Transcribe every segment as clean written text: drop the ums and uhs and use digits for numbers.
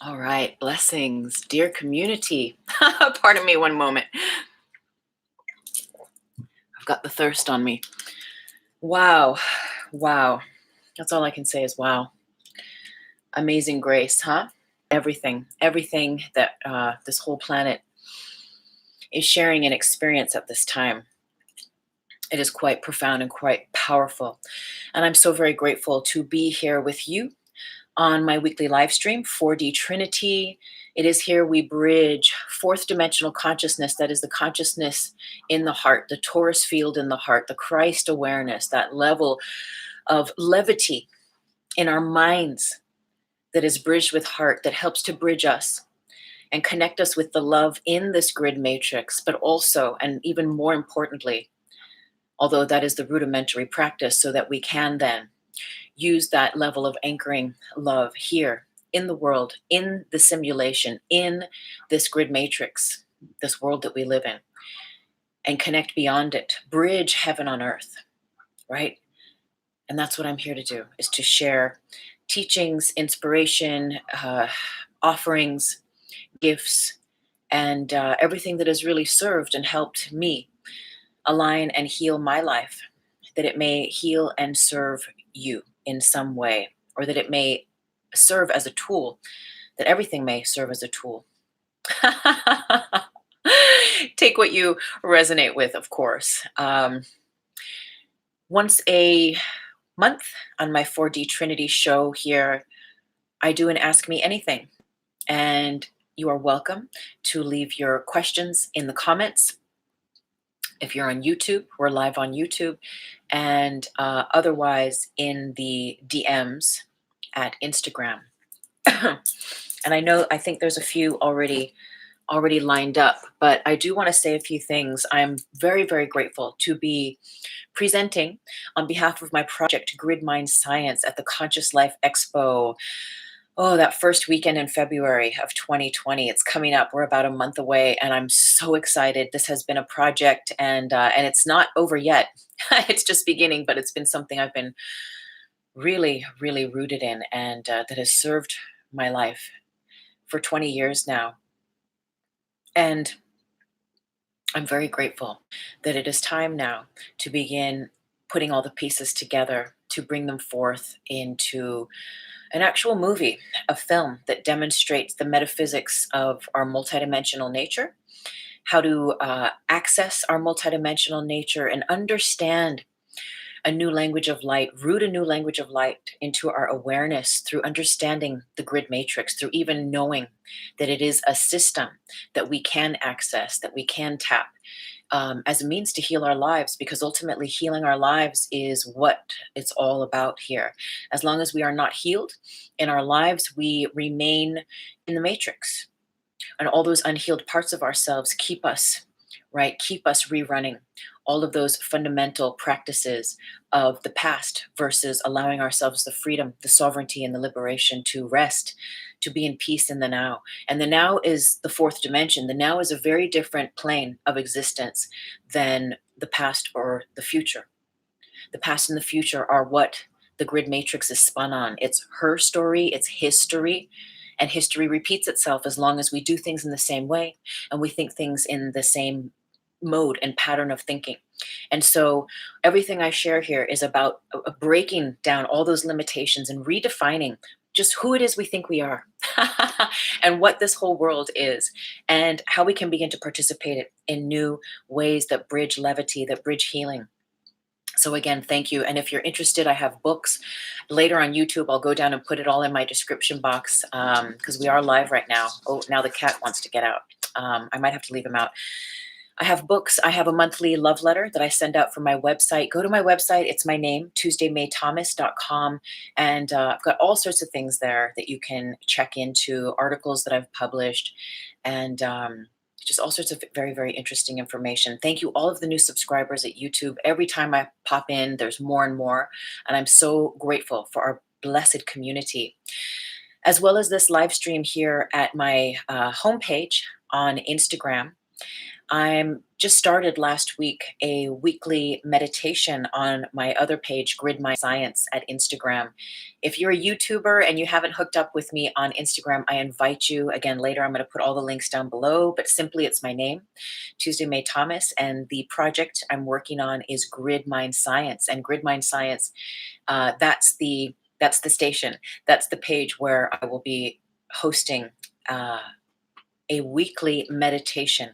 All right, blessings, dear community. Pardon me one moment. I've got the thirst on me. Wow, wow. That's all I can say is wow. Amazing grace, huh? Everything that this whole planet is sharing an experience at this time. It is quite profound and quite powerful. And I'm so very grateful to be here with you on my weekly live stream, 4D Trinity. It is here we bridge fourth dimensional consciousness, that is the consciousness in the heart, the torus field in the heart, the Christ awareness, that level of levity in our minds that is bridged with heart, that helps to bridge us and connect us with the love in this grid matrix, but also, and even more importantly, although that is the rudimentary practice, so that we can then use that level of anchoring love here in the world, in the simulation, in this grid matrix, this world that we live in, and connect beyond it, bridge heaven on earth, right? And that's what I'm here to do, is to share teachings, inspiration, offerings, gifts, and everything that has really served and helped me align and heal my life, that it may heal and serve you in some way, or that it may serve as a tool, that everything may serve as a tool. Take what you resonate with, of course. Once a month on my 4D Trinity show here, I do an Ask Me Anything. And you are welcome to leave your questions in the comments. If you're on YouTube, we're live on YouTube, and otherwise in the DMs at Instagram. And I think there's a few already lined up, but I do want to say a few things. I'm very, very grateful to be presenting on behalf of my project, Grid Mind Science, at the Conscious Life Expo. Oh, that first weekend in February of 2020. It's coming up. We're about a month away, and I'm so excited. This has been a project, and it's not over yet. It's just beginning, but it's been something I've been really, really rooted in, and that has served my life for 20 years now. And I'm very grateful that it is time now to begin putting all the pieces together to bring them forth into an actual movie, a film that demonstrates the metaphysics of our multidimensional nature, how to access our multidimensional nature and understand a new language of light, root a new language of light into our awareness through understanding the grid matrix, through even knowing that it is a system that we can access, that we can tap, as a means to heal our lives, because ultimately healing our lives is what it's all about here. As long as we are not healed in our lives, we remain in the matrix, and all those unhealed parts of ourselves keep us, right? Keep us rerunning all of those fundamental practices of the past versus allowing ourselves the freedom, the sovereignty, and the liberation to rest, to be in peace in the now. And the now is the fourth dimension. The now is a very different plane of existence than the past or the future. The past and the future are what the grid matrix is spun on. It's her story, it's history, and history repeats itself as long as we do things in the same way and we think things in the same mode and pattern of thinking. And so everything I share here is about breaking down all those limitations and redefining just who it is we think we are and what this whole world is, and how we can begin to participate in new ways that bridge levity, that bridge healing. So again, thank you. And if you're interested, I have books later on YouTube. I'll go down and put it all in my description box, because we are live right now. Oh, now the cat wants to get out. I might have to leave him out. I have books. I have a monthly love letter that I send out from my website. Go to my website. It's my name, TuesdayMayThomas.com. And I've got all sorts of things there that you can check into, articles that I've published, and just all sorts of very, very interesting information. Thank you, all of the new subscribers at YouTube. Every time I pop in, there's more and more. And I'm so grateful for our blessed community, as well as this live stream here at my homepage on Instagram. I'm just started last week a weekly meditation on my other page, Grid My Science, at Instagram. If you're a YouTuber and you haven't hooked up with me on Instagram, I invite you. Again, later I'm going to put all the links down below, but simply it's my name, Tuesday May Thomas, and the project I'm working on is Grid Mind Science. And Grid Mind Science, that's the station, that's the page where I will be hosting a weekly meditation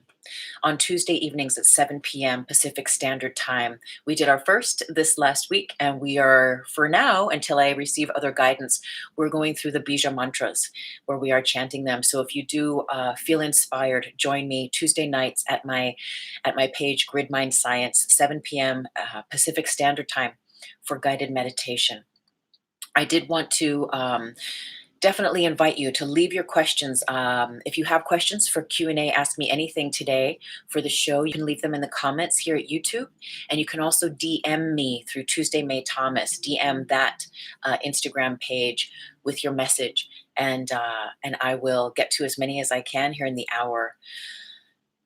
on Tuesday evenings at 7 p.m. Pacific Standard Time. We did our first this last week, and we are, for now, until I receive other guidance, we're going through the Bija mantras, where we are chanting them. So if you do feel inspired, join me Tuesday nights at my page, Grid Mind Science, 7 p.m. Pacific Standard Time, for guided meditation. I did want to definitely invite you to leave your questions. If you have questions for Q&A, Ask Me Anything today for the show, you can leave them in the comments here at YouTube. And you can also DM me through Tuesday May Thomas, DM that Instagram page with your message. And I will get to as many as I can here in the hour.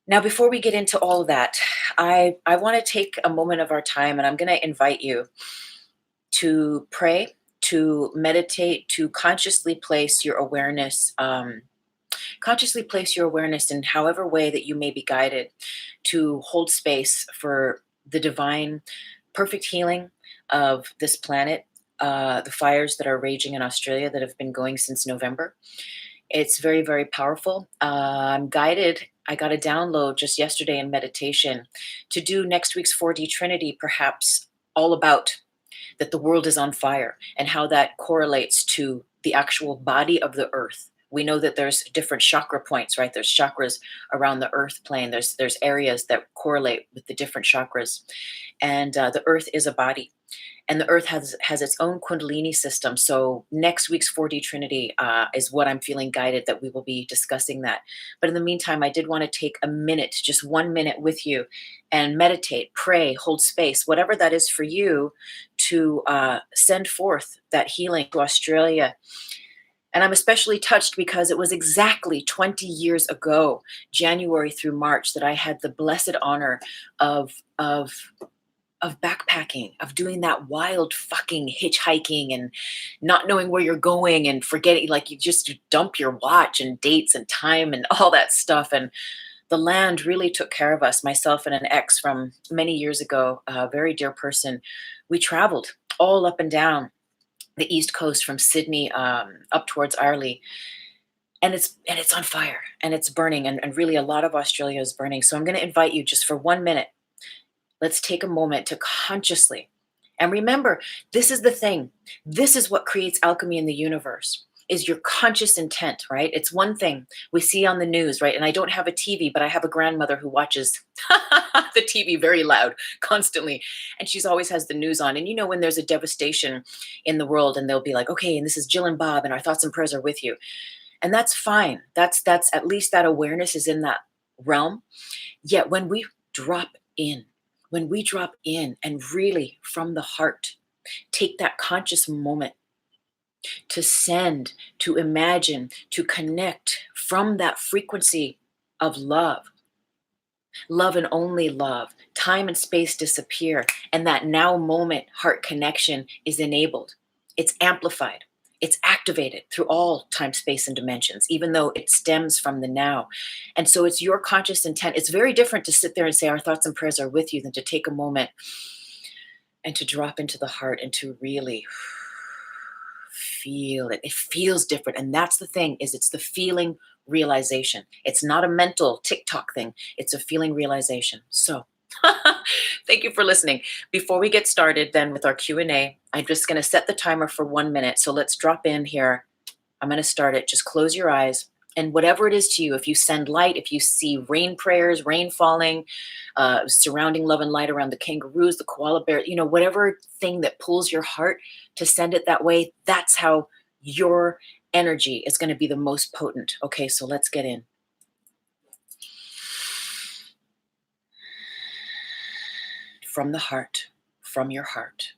Now, before we get into all of that, I want to take a moment of our time, and I'm going to invite you to pray, to meditate, to consciously place your awareness, in however way that you may be guided, to hold space for the divine, perfect healing of this planet, the fires that are raging in Australia that have been going since November. It's very, very powerful. I'm guided. I got a download just yesterday in meditation to do next week's 4D Trinity, perhaps all about that the world is on fire and how that correlates to the actual body of the earth. We know that there's different chakra points, right? There's chakras around the earth plane. There's areas that correlate with the different chakras. And the earth is a body. And the earth has its own Kundalini system. So next week's 4D Trinity is what I'm feeling guided that we will be discussing that. But in the meantime, I did want to take a minute, just 1 minute with you, and meditate, pray, hold space, whatever that is for you, to send forth that healing to Australia. And I'm especially touched because it was exactly 20 years ago, January through March, that I had the blessed honor of backpacking, of doing that wild fucking hitchhiking and not knowing where you're going and forgetting, like you just dump your watch and dates and time and all that stuff. And the land really took care of us, myself and an ex from many years ago, a very dear person. We traveled all up and down the East Coast from Sydney up towards Ireland. And it's on fire and it's burning. And really a lot of Australia is burning. So I'm going to invite you just for 1 minute. Let's take a moment to consciously, and remember, this is the thing. This is what creates alchemy in the universe, is your conscious intent, right? It's one thing we see on the news, right? And I don't have a TV, but I have a grandmother who watches the TV very loud constantly. And she's always has the news on. And you know, when there's a devastation in the world and they'll be like, okay, and this is Jill and Bob and our thoughts and prayers are with you. And that's fine. That's at least that awareness is in that realm. Yet when we drop in, and really from the heart take that conscious moment to send, to imagine, to connect from that frequency of love and only love, time and space disappear, and that now moment heart connection is enabled. It's amplified. It's activated through all time, space, and dimensions, even though it stems from the now. And so it's your conscious intent. It's very different to sit there and say our thoughts and prayers are with you than to take a moment and to drop into the heart and to really feel it. It feels different. And that's the thing, is it's the feeling realization. It's not a mental TikTok thing. It's a feeling realization. So thank you for listening. Before we get started then with our Q&A, I'm just going to set the timer for 1 minute. So let's drop in here. I'm going to start it. Just close your eyes. And whatever it is to you, if you send light, if you see rain prayers, rain falling, surrounding love and light around the kangaroos, the koala bear, you know, whatever thing that pulls your heart to send it that way, that's how your energy is going to be the most potent. Okay, so let's get in. From the heart, from your heart.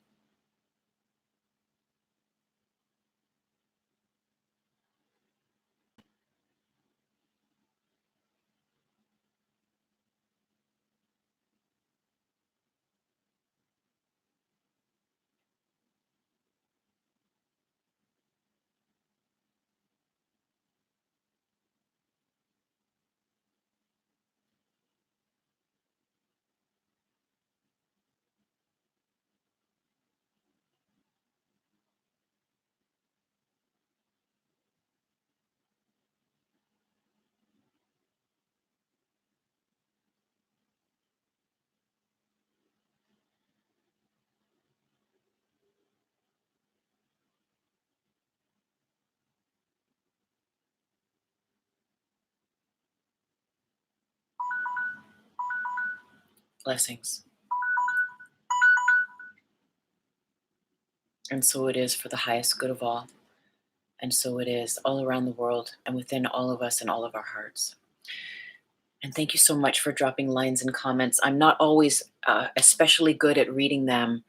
Blessings. And so it is for the highest good of all. And so it is all around the world and within all of us and all of our hearts. And thank you so much for dropping lines and comments. I'm not always especially good at reading them.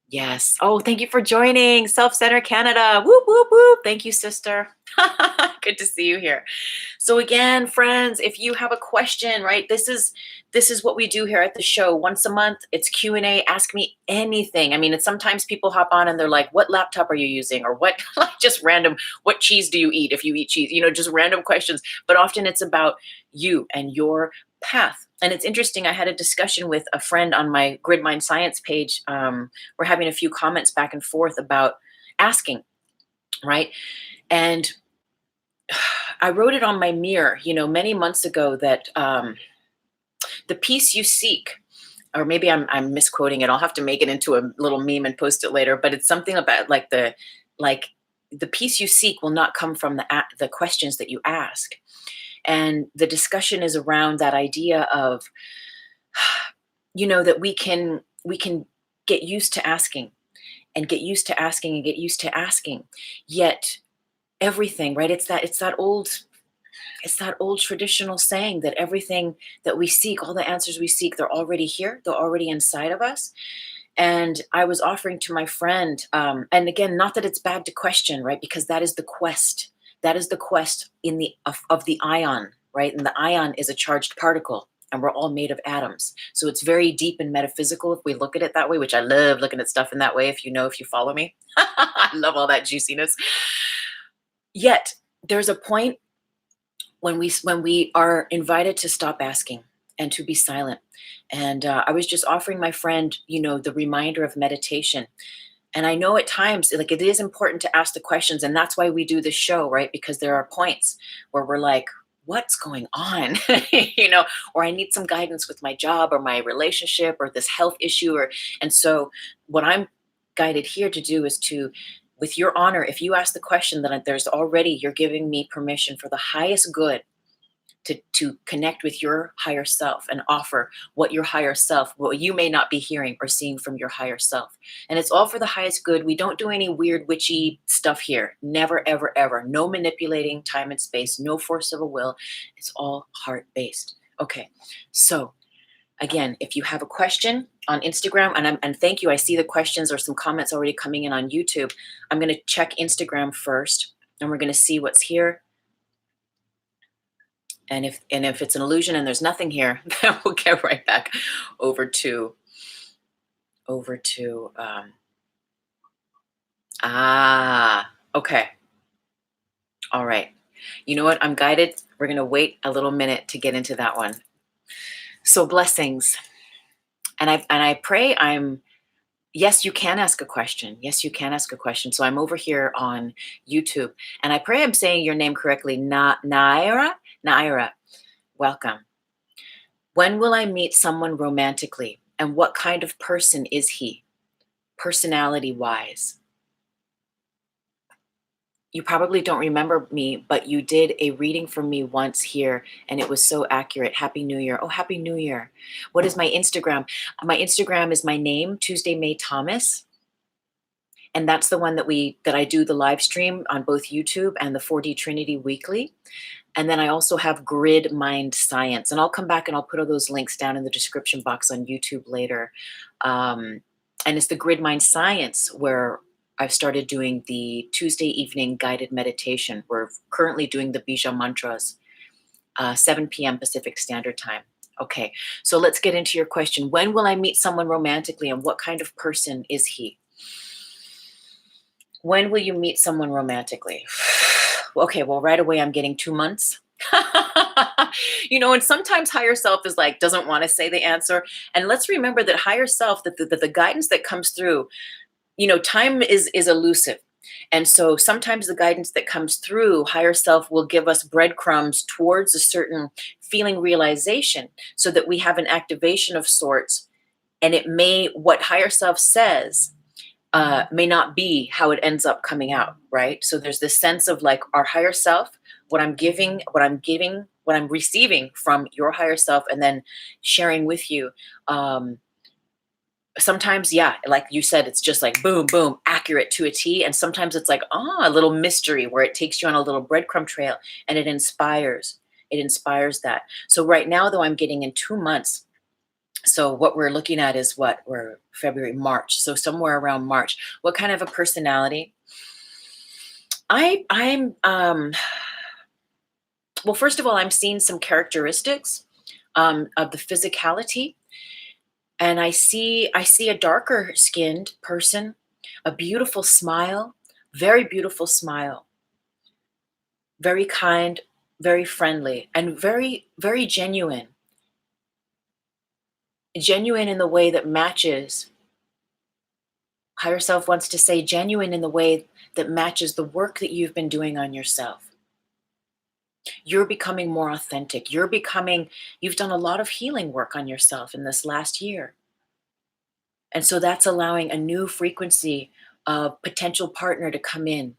Yes. Oh, thank you for joining Self-Center Canada. Whoop, whoop, whoop. Thank you, sister. Good to see you here. So again, friends, if you have a question, right, this is what we do here at the show. Once a month, it's Q&A. Ask me anything. I mean, it's sometimes people hop on and they're like, what laptop are you using? Or what, like just random, what cheese do you eat if you eat cheese? You know, just random questions. But often it's about you and your path. And it's interesting. I had a discussion with a friend on my Grid Mind Science page. We're having a few comments back and forth about asking, right? And I wrote it on my mirror, you know, many months ago that the peace you seek, or maybe I'm misquoting it. I'll have to make it into a little meme and post it later. But it's something about like the peace you seek will not come from the questions that you ask. And the discussion is around that idea of, you know, that we can get used to asking and get used to asking and get used to asking. Yet everything, right? It's that old traditional saying that everything that we seek, all the answers we seek, they're already here. They're already inside of us. And I was offering to my friend, and again, not that it's bad to question, right? Because that is the quest. That is the quest of the ion, right? And the ion is a charged particle, and we're all made of atoms. So it's very deep and metaphysical if we look at it that way, which I love looking at stuff in that way. If you follow me, I love all that juiciness. Yet there's a point when we are invited to stop asking and to be silent. And I was just offering my friend, you know, the reminder of meditation. And I know at times, like, it is important to ask the questions, and that's why we do this show, right? Because there are points where we're like, what's going on? You know, or I need some guidance with my job or my relationship or this health issue. And so what I'm guided here to do is to, with your honor, if you ask the question, then you're giving me permission for the highest good to connect with your higher self and offer what you may not be hearing or seeing from your higher self. And it's all for the highest good. We don't do any weird witchy stuff here. Never, ever, ever. No manipulating time and space, no force of a will. It's all heart-based. Okay, so again, if you have a question on Instagram, and thank you, I see the questions or some comments already coming in on YouTube. I'm going to check Instagram first, and we're going to see what's here. And if it's an illusion and there's nothing here, then we'll get right back over to okay. All right. You know what? I'm guided. We're going to wait a little minute to get into that one. So blessings. And I pray yes, you can ask a question. Yes, you can ask a question. So I'm over here on YouTube, and I pray I'm saying your name correctly. Naira. Welcome. When will I meet someone romantically? And what kind of person is he, personality-wise? You probably don't remember me, but you did a reading for me once here, and it was so accurate. Happy New Year. Oh, Happy New Year. What is my Instagram? My Instagram is my name, Tuesday May Thomas. And that's the one that I do the live stream on both YouTube and the 4D Trinity weekly. And then I also have Grid Mind Science. And I'll come back and I'll put all those links down in the description box on YouTube later. And it's the Grid Mind Science where I've started doing the Tuesday evening guided meditation. We're currently doing the Bija mantras, 7 p.m. Pacific Standard Time. Okay, so let's get into your question. When will I meet someone romantically, and what kind of person is he? When will you meet someone romantically? Okay, well, right away I'm getting 2 months. You know, and sometimes higher self is like, doesn't want to say the answer. And let's remember that higher self, that the guidance that comes through, you know, time is elusive. And so sometimes the guidance that comes through, higher self will give us breadcrumbs towards a certain feeling realization so that we have an activation of sorts. And what higher self says may not be how it ends up coming out, right? So there's this sense of like our higher self, what I'm giving what I'm receiving from your higher self and then sharing with you. Sometimes, yeah, like you said, it's just like boom, boom, accurate to a T. And sometimes it's like, a little mystery where it takes you on a little breadcrumb trail and it inspires. It inspires that. So right now, though, I'm getting in 2 months. So what we're looking at is what we're February, March. So somewhere around March. What kind of a personality? I'm well, first of all, I'm seeing some characteristics of the physicality. And I see a darker skinned person, a beautiful smile, very beautiful smile, very kind, very friendly, and very, very genuine. Genuine in the way that matches, higher self wants to say genuine in the way that matches the work that you've been doing on yourself. You're becoming more authentic. You've done a lot of healing work on yourself in this last year. And so that's allowing a new frequency of potential partner to come in,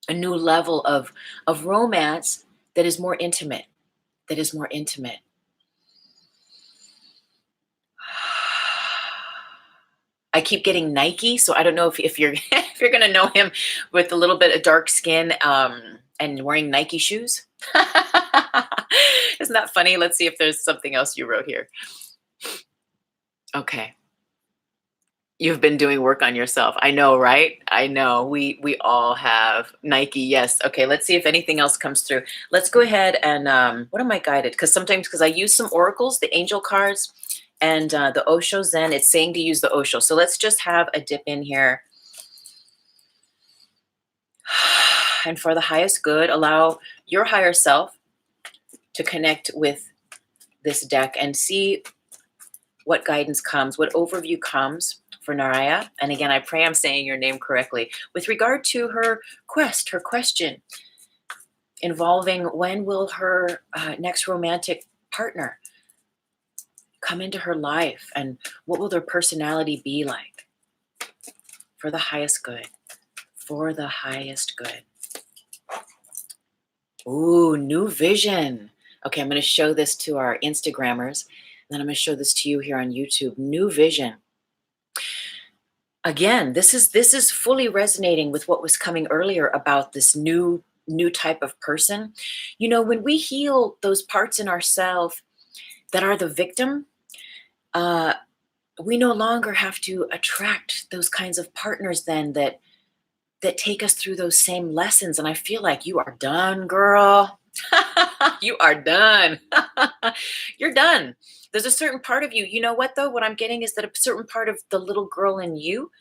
a new level of romance that is more intimate, that is more intimate. I keep getting Nike, so I don't know if you're if you're gonna know him with a little bit of dark skin and wearing Nike shoes. Isn't that funny? Let's see if there's something else you wrote here. Okay. You've been doing work on yourself. I know, right? I know. We all have Nike. Yes. Okay. Let's see if anything else comes through. Let's go ahead and what am I guided? Because I use some oracles, the angel cards, and the Osho Zen. It's saying to use the Osho. So let's just have a dip in here. And for the highest good, allow your higher self to connect with this deck and see what guidance comes, what overview comes for Naraya. And again, I pray I'm saying your name correctly. With regard to her quest, her question involving when will her next romantic partner come into her life and what will their personality be like for the highest good, for the highest good. Ooh, new vision. Okay, I'm going to show this to our Instagrammers. And then I'm going to show this to you here on YouTube. New vision. Again, this is fully resonating with what was coming earlier about this new type of person. You know, when we heal those parts in ourselves that are the victim, we no longer have to attract those kinds of partners then that take us through those same lessons. And I feel like you are done, girl. You are done. You're done. There's a certain part of you. You know what, though? What I'm getting is that a certain part of the little girl in you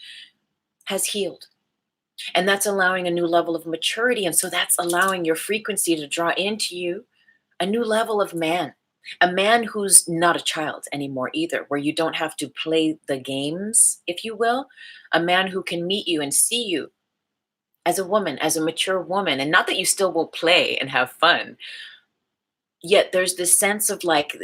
has healed. And that's allowing a new level of maturity. And so that's allowing your frequency to draw into you a new level of man, a man who's not a child anymore either, where you don't have to play the games, if you will, a man who can meet you and see you as a woman, as a mature woman. And not that you still won't play and have fun, yet there's this sense of like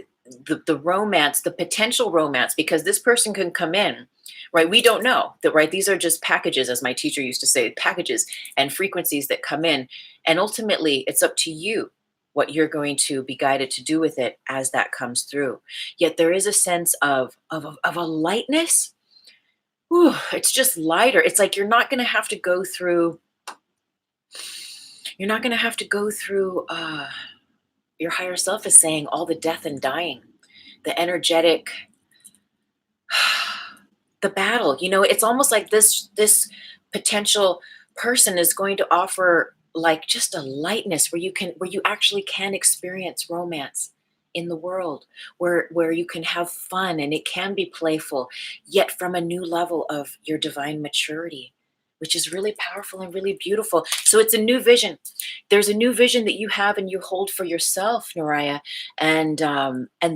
the romance, the potential romance, because this person can come in, right? We don't know that, right? These are just packages, as my teacher used to say, packages and frequencies that come in. And ultimately, it's up to you what you're going to be guided to do with it as that comes through. Yet there is a sense of a lightness. Ooh, it's just lighter. It's like you're not going to have to go through. You're not going to have to go through. Your higher self is saying all the death and dying, the energetic, the battle. You know, it's almost like this potential person is going to offer like just a lightness where you actually can experience romance in the world, where you can have fun and it can be playful, yet from a new level of your divine maturity, which is really powerful and really beautiful. So it's a new vision. There's a new vision that you have and you hold for yourself, Naraya, and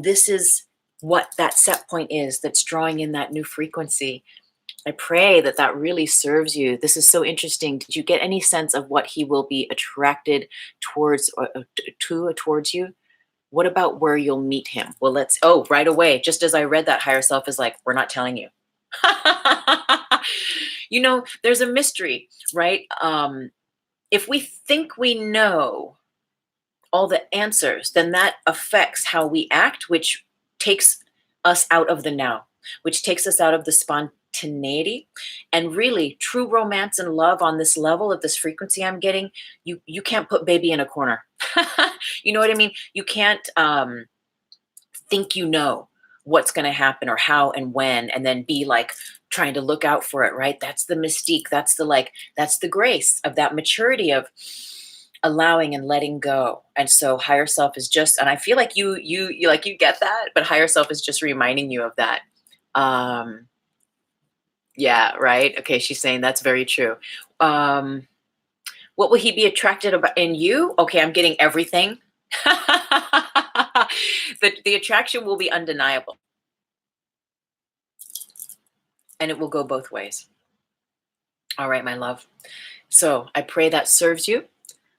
this is what that set point is that's drawing in that new frequency. I pray that that really serves you. This is so interesting. Did you get any sense of what he will be attracted towards towards you? What about where you'll meet him? Well, right away, just as I read that, higher self is like, we're not telling you. You know, there's a mystery, right? If we think we know, all the answers, then that affects how we act, which takes us out of the now, which takes us out of the spontaneity. And really, true romance and love on this level of this frequency I'm getting, you can't put baby in a corner. You know what I mean? You can't think you know what's going to happen or how and when, and then be like trying to look out for it, right? That's the mystique. That's the grace of that maturity of allowing and letting go. And so higher self is just, and I feel like you like, you get that, but higher self is just reminding you of that. Um, yeah, right. Okay. She's saying that's very true. Um, what will he be attracted about in you? Okay. I'm getting everything. The attraction will be undeniable, and it will go both ways. All right, my love. So I pray that serves you.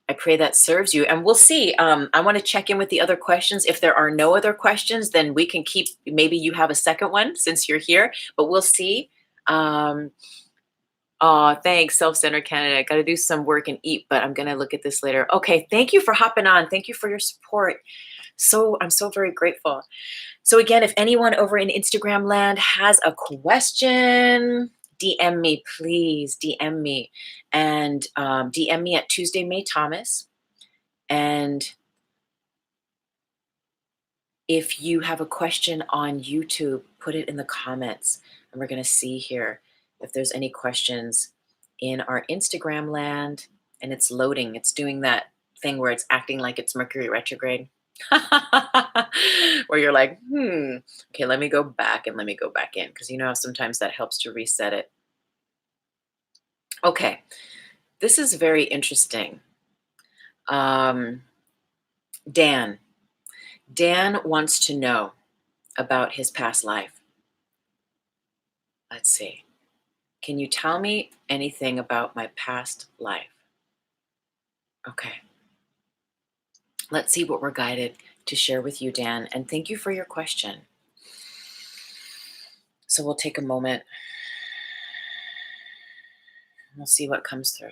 I pray that serves you, and we'll see. I want to check in with the other questions. If there are no other questions, then we can keep. Maybe you have a second one since you're here, but we'll see. Um, oh, thanks, Self-Centered Canada. Got to do some work and eat, but I'm gonna look at this later. Okay, thank you for hopping on. Thank you for your support. So I'm so very grateful. So again, if anyone over in Instagram land has a question, DM me, please. DM me, and DM me at Tuesday May Thomas. And if you have a question on YouTube, put it in the comments, and we're going to see here if there's any questions in our Instagram land. And it's loading. It's doing that thing where it's acting like it's Mercury retrograde. Where you're like, okay, let me go back and let me go back in, because you know how sometimes that helps to reset it. Okay, this is very interesting. Dan wants to know about his past life. Let's see. Can you tell me anything about my past life? Okay. Let's see what we're guided to share with you, Dan. And thank you for your question. So we'll take a moment. We'll see what comes through.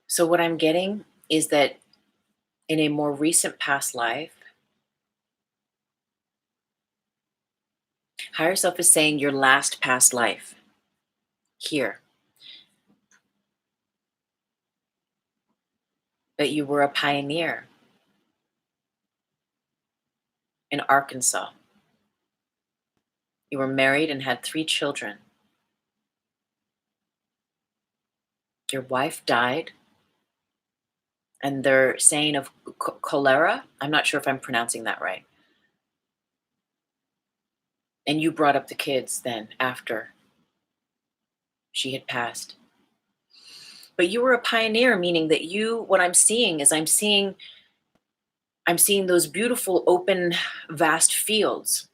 So what I'm getting is that in a more recent past life, higher self is saying your last past life here, that you were a pioneer in Arkansas. You were married and had 3 children. Your wife died, and they're saying of cholera. I'm not sure if I'm pronouncing that right. And you brought up the kids then after she had passed. But you were a pioneer, meaning that what I'm seeing is I'm seeing those beautiful open vast fields,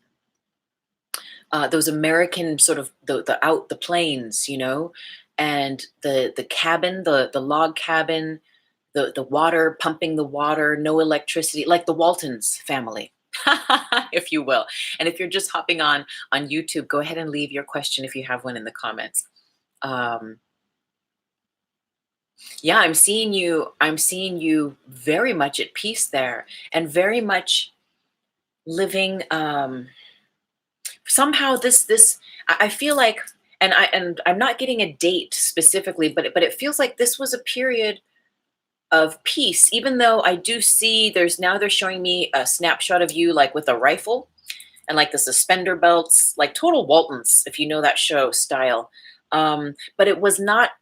those American sort of the plains, and the cabin, the log cabin, the water, pumping the water, no electricity, like the Waltons family, if you will. And if you're just hopping on YouTube, go ahead and leave your question if you have one in the comments. Yeah, I'm seeing you very much at peace there, and very much living somehow this I feel like, and I'm not getting a date specifically, but it feels like this was a period of peace, even though I do see they're showing me a snapshot of you like with a rifle and like the suspender belts, like total Waltons, if you know that show style. But it was not,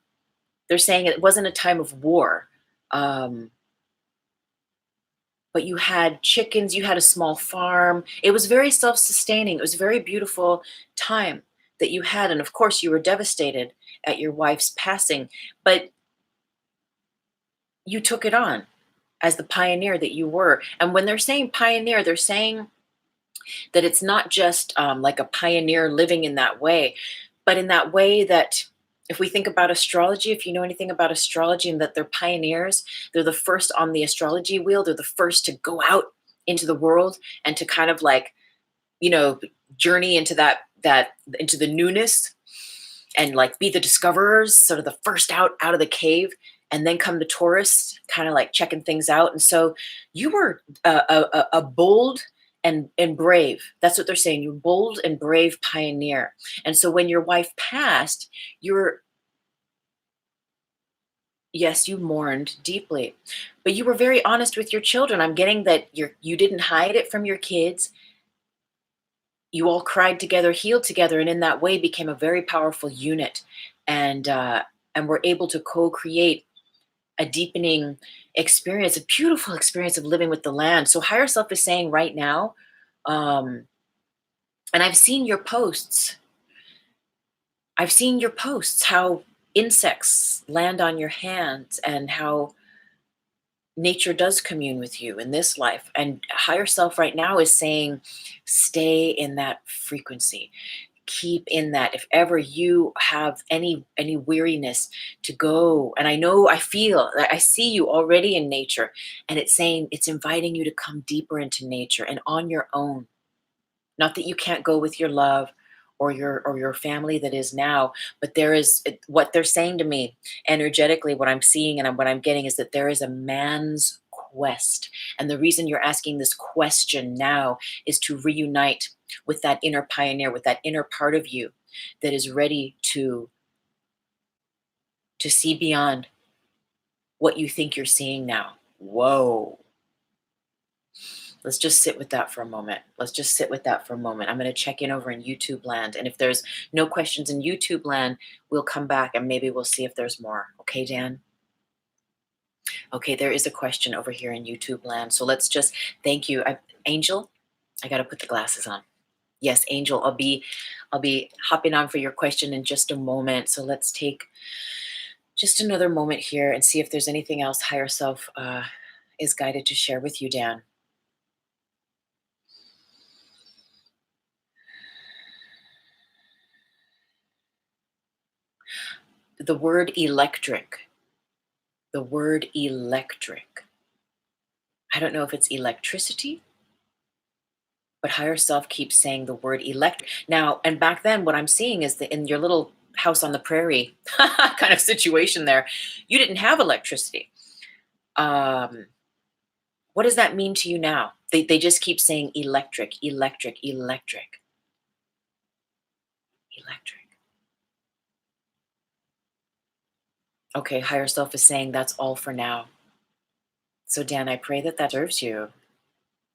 they're saying it wasn't a time of war. But you had chickens, you had a small farm. It was very self-sustaining. It was a very beautiful time that you had. And of course, you were devastated at your wife's passing, but you took it on as the pioneer that you were. And when they're saying pioneer, they're saying that it's not just like a pioneer living in that way, but in that way that if we think about astrology, if you know anything about astrology, and that they're pioneers, they're the first on the astrology wheel. They're the first to go out into the world and to kind of like, journey into that that into the newness, and like be the discoverers, sort of the first out of the cave, and then come the tourists, kind of like checking things out. And so you were a bold and brave. That's what they're saying. You're bold and brave pioneer. And so when your wife passed, you were, yes, you mourned deeply, but you were very honest with your children. I'm getting that you didn't hide it from your kids. You all cried together, healed together, and in that way became a very powerful unit, and were able to co-create a deepening experience, a beautiful experience of living with the land. So higher self is saying right now, um, and I've seen your posts. I've seen your posts, how insects land on your hands and how nature does commune with you in this life. And higher self right now is saying, stay in that frequency. Keep in that. If ever you have any weariness, to go. And I know, I feel, I see you already in nature, and it's saying, it's inviting you to come deeper into nature and on your own. Not that you can't go with your love or your family that is now, but there is, what they're saying to me energetically, what I'm seeing and what I'm getting is that there is a man's quest. And the reason you're asking this question now is to reunite with that inner pioneer, with that inner part of you that is ready to see beyond what you think you're seeing now. Whoa. Let's just sit with that for a moment. Let's just sit with that for a moment. I'm going to check in over in YouTube land. And if there's no questions in YouTube land, we'll come back and maybe we'll see if there's more. Okay, Dan? Okay, there is a question over here in YouTube land. So let's just thank you. Angel, I got to put the glasses on. Yes, Angel, I'll be hopping on for your question in just a moment. So let's take just another moment here and see if there's anything else higher self is guided to share with you, Dan. The word electric. The word electric. I don't know if it's electricity, but higher self keeps saying the word electric. Now, and back then, what I'm seeing is that in your little house on the prairie kind of situation there, you didn't have electricity. What does that mean to you now? They just keep saying electric, electric, electric, electric. Okay, higher self is saying that's all for now. So Dan, I pray that that serves you.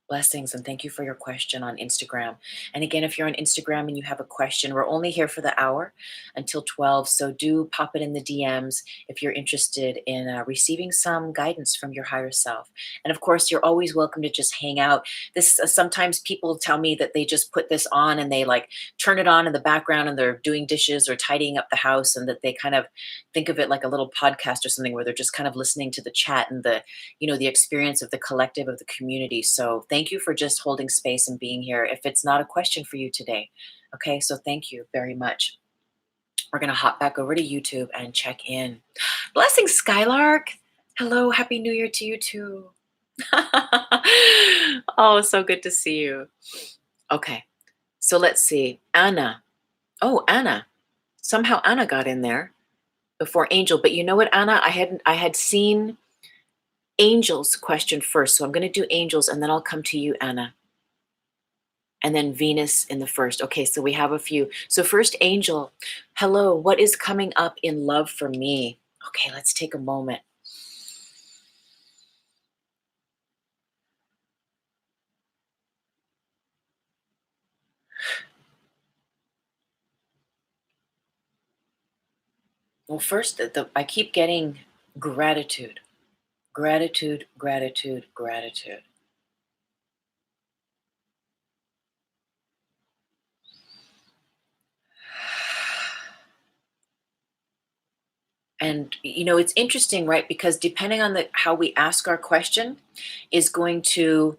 Blessings, and thank you for your question on Instagram. And again, if you're on Instagram and you have a question, we're only here for the hour until 12. So do pop it in the DMs if you're interested in receiving some guidance from your higher self. And of course, you're always welcome to just hang out. This sometimes people tell me that they just put this on and they like turn it on in the background and they're doing dishes or tidying up the house, and that they kind of think of it like a little podcast or something where they're just kind of listening to the chat and the, you know, the experience of the collective of the community. So thank you for just holding space and being here if it's not a question for you today. Okay, so thank you very much. We're going to hop back over to YouTube and check in. Blessings, Skylark. Hello, Happy New Year to you too. Oh, so good to see you. Okay, so let's see. Anna. Oh, Anna. Somehow Anna got in there before Angel. But you know what, Anna? I had seen Angel's question first. So I'm going to do Angel's and then I'll come to you, Anna. And then Venus in the first. Okay, so we have a few. So first, Angel. Hello, what is coming up in love for me? Okay, let's take a moment. Well, first, I keep getting gratitude. Gratitude, gratitude, gratitude. And, you know, it's interesting, right? Because depending on how we ask our question is going to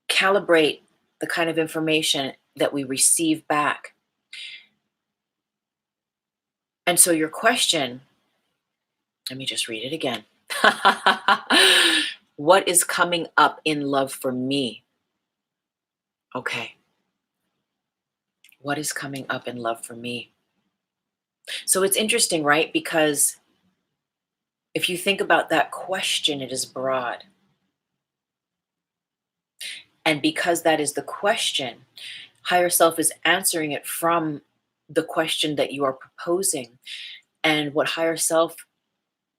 calibrate the kind of information that we receive back. And so your question, let me just read it again. What is coming up in love for me? Okay. What is coming up in love for me? So it's interesting, right? Because if you think about that question, it is broad. And because that is the question, higher self is answering it from the question that you are proposing. And what higher self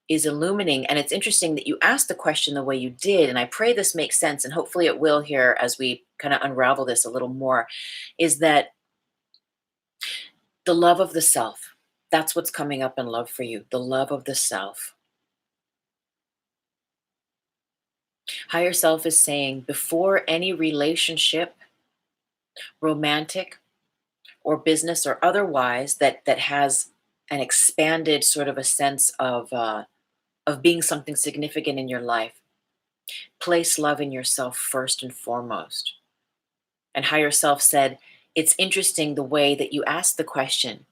is illuminating, and it's interesting that you asked the question the way you did, and I pray this makes sense, and hopefully it will here as we kind of unravel this a little more, is that the love of the self, that's what's coming up in love for you, the love of the self. Higher self is saying before any relationship, romantic or business or otherwise, that has an expanded sort of a sense of being something significant in your life, place love in yourself first and foremost. And higher self said, it's interesting the way that you asked the question,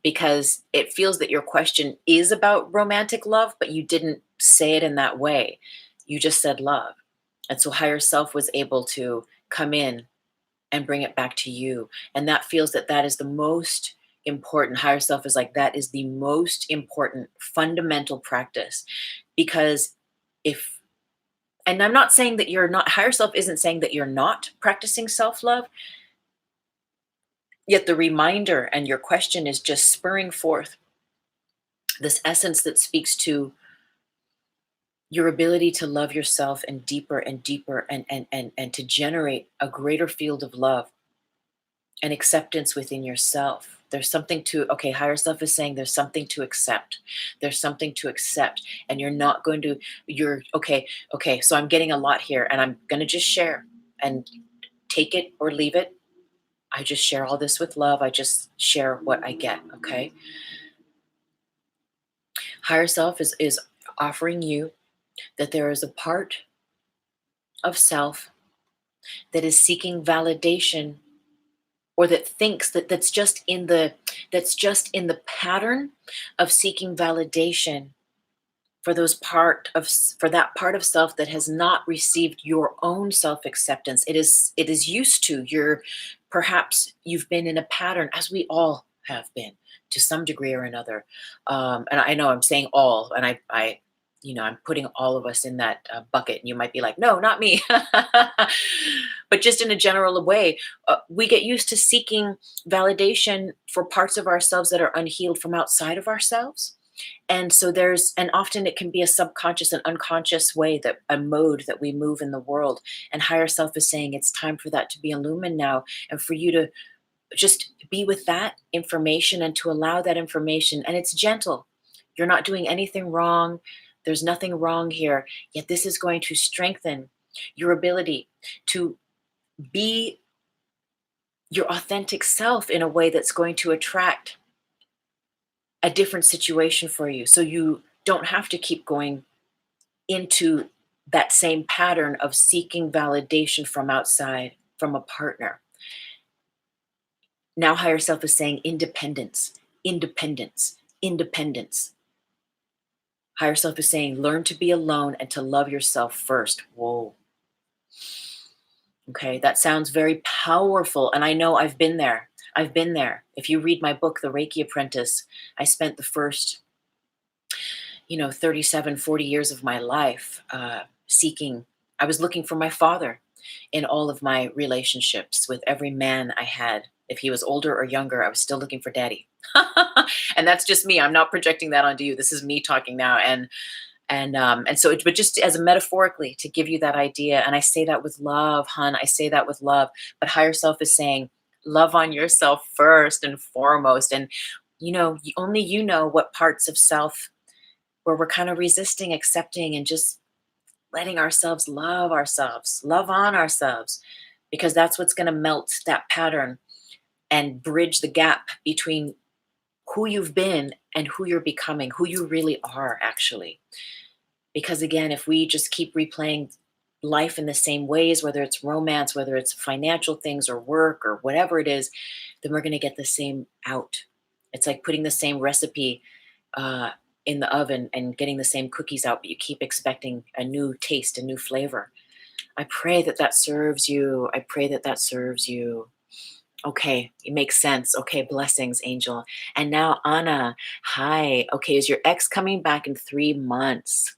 because it feels that your question is about romantic love, but you didn't say it in that way. You just said love. And so higher self was able to come in and bring it back to you. And that feels that that is the most important. Higher self is like, that is the most important fundamental practice. Because if, and I'm not saying that you're not, higher self isn't saying that you're not practicing self love. Yet the reminder and your question is just spurring forth this essence that speaks to your ability to love yourself and deeper and to generate a greater field of love and acceptance within yourself. There's something to, okay, higher self is saying there's something to accept. There's something to accept. And you're not going to, okay, so I'm getting a lot here and I'm going to just share and take it or leave it. I just share all this with love. I just share what I get, okay? Higher self is offering you that there is a part of self that is seeking validation, or that thinks that that's just in the pattern of seeking validation for those part of for that part of self that has not received your own self acceptance. It is used to your, perhaps you've been in a pattern, as we all have been to some degree or another. And I know I'm saying all, and I I'm putting all of us in that bucket, and you might be like, no, not me. But just in a general way, we get used to seeking validation for parts of ourselves that are unhealed from outside of ourselves. And so and often it can be a subconscious and unconscious way, that a mode that we move in the world. And higher self is saying it's time for that to be illumined now, and for you to just be with that information and to allow that information. And it's gentle. You're not doing anything wrong. There's nothing wrong here. Yet this is going to strengthen your ability to be your authentic self in a way that's going to attract a different situation for you. So you don't have to keep going into that same pattern of seeking validation from outside, from a partner. Now, higher self is saying independence, independence, independence. Higher self is saying learn to be alone and to love yourself first. Whoa. Okay, that sounds very powerful. And I know I've been there. I've been there. If you read my book, The REIKI Apprentice, I spent the first 37, 40 years of my life seeking. I was looking for my father in all of my relationships with every man I had. If he was older or younger, I was still looking for daddy. And that's just me. I'm not projecting that onto you. This is me talking now. And so but just as a metaphorically to give you that idea, and I say that with love, hun, I say that with love, but higher self is saying love on yourself first and foremost. And only you know what parts of self where we're kind of resisting accepting and just letting ourselves, love on ourselves, because that's what's going to melt that pattern and bridge the gap between who you've been and who you're becoming, who you really are actually. Because again, if we just keep replaying life in the same ways, whether it's romance, whether it's financial things or work or whatever it is, then we're going to get the same out. It's like putting the same recipe in the oven and getting the same cookies out, but you keep expecting a new taste, a new flavor. I pray that that serves you. I pray that that serves you. Okay, it makes sense. Okay, blessings, angel. And now Anna, hi. Okay, is your ex coming back in 3 months?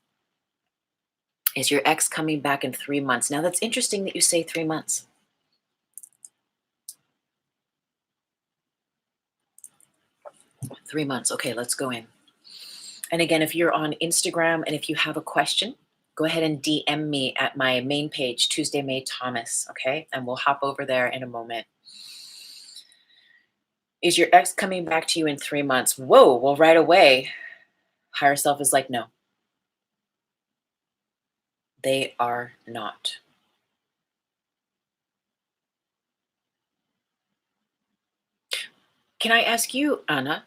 Is your ex coming back in 3 months? Now that's interesting that you say 3 months. 3 months. Okay, let's go in. And again, if you're on Instagram and if you have a question, go ahead and DM me at my main page, Tuesday May Thomas. Okay, and we'll hop over there in a moment. Is your ex coming back to you in 3 months? Whoa, well, right away, higher self is like, no, they are not. Can I ask you, Anna,